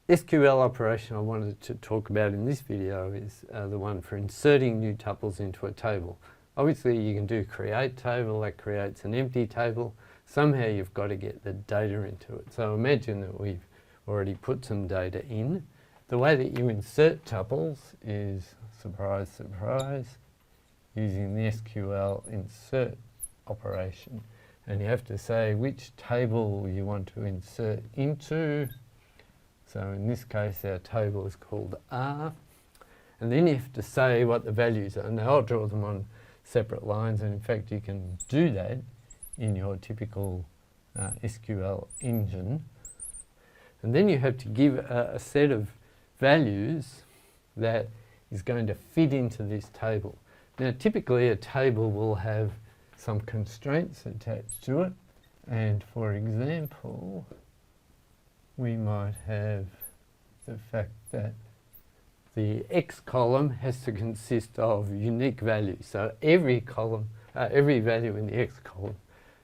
SQL operation I wanted to talk about in this video is the one for inserting new tuples into a table. Obviously you can do create table, that creates an empty table. Somehow you've got to get the data into it. So imagine that we've already put some data in. The way that you insert tuples is, surprise, surprise, using the SQL insert operation. And you have to say which table you want to insert into. So in this case our table is called R. And then you have to say what the values are. Now I'll draw them on separate lines, and in fact you can do that in your typical SQL engine. And then you have to give a set of values that is going to fit into this table. Now typically a table will have some constraints attached to it, and for example we might have the fact that the X column has to consist of unique values. So every column, every value in the X column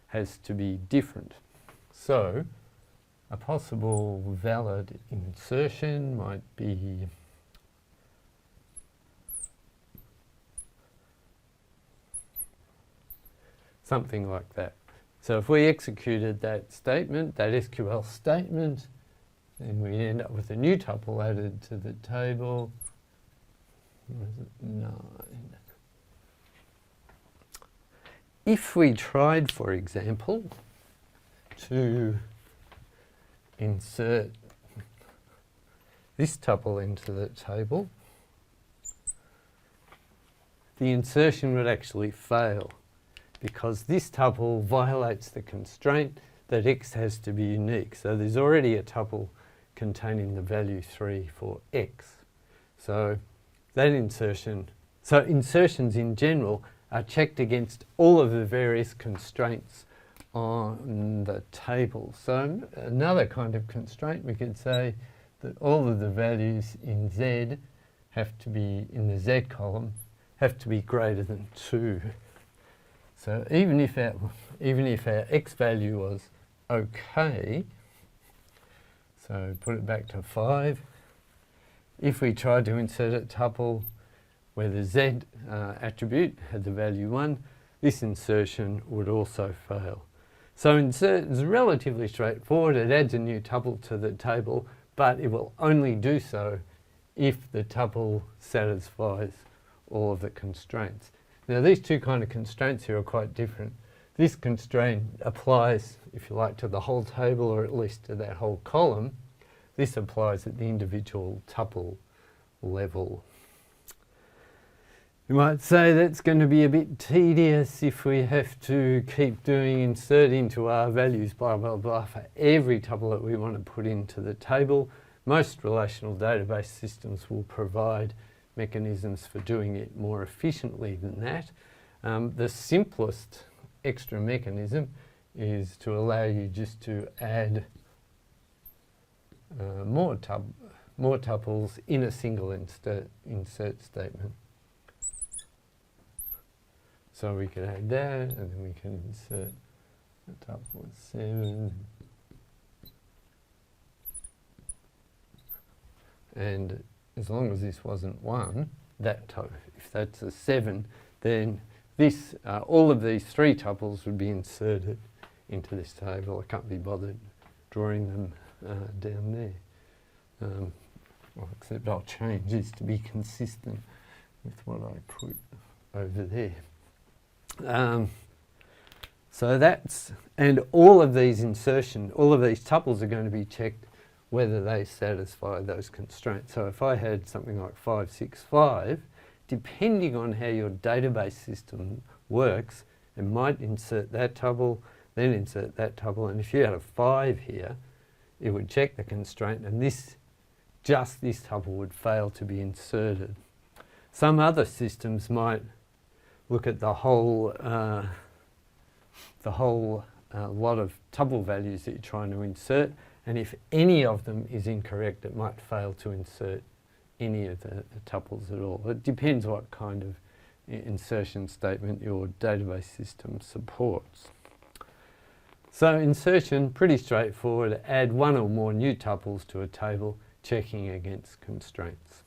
has to be different. So a possible valid insertion might be something like that. So if we executed that statement, that SQL statement, then we end up with a new tuple added to the table. What is it? 9. If we tried, for example, to insert this tuple into the table, the insertion would actually fail because this tuple violates the constraint that X has to be unique. So there's already a tuple containing the value 3 for X. So that insertion, so insertions in general are checked against all of the various constraints on the table. So another kind of constraint, we could say that all of the values in Z have to be, in the Z column, have to be greater than 2. So even if our X value was okay, so put it back to 5, if we tried to insert a tuple where the Z attribute had the value 1, this insertion would also fail. So insert is relatively straightforward. It adds a new tuple to the table, but it will only do so if the tuple satisfies all of the constraints. Now these two kind of constraints here are quite different. This constraint applies, if you like, to the whole table, or at least to that whole column. This applies at the individual tuple level. You might say that's going to be a bit tedious if we have to keep doing insert into our values, blah, blah, blah, for every tuple that we want to put into the table. Most relational database systems will provide mechanisms for doing it more efficiently than that. The simplest extra mechanism is to allow you just to add more tuples in a single insert statement. So we can add that, and then we can insert a tuple with 7. And as long as this wasn't 1, if that's a 7, then this, all of these 3 tuples would be inserted into this table. I can't be bothered drawing them down there. Well, except I'll change this to be consistent with what I put over there. So that's, and all of these tuples are going to be checked whether they satisfy those constraints. So if I had something like 5, 6, 5, depending on how your database system works, it might insert that tuple, then insert that tuple, and if you had a 5 here, it would check the constraint, and just this tuple would fail to be inserted. Some other systems might look at the whole lot of tuple values that you're trying to insert, and if any of them is incorrect, it might fail to insert any of the tuples at all. It depends what kind of insertion statement your database system supports. So insertion, pretty straightforward. Add one or more new tuples to a table. checking against constraints.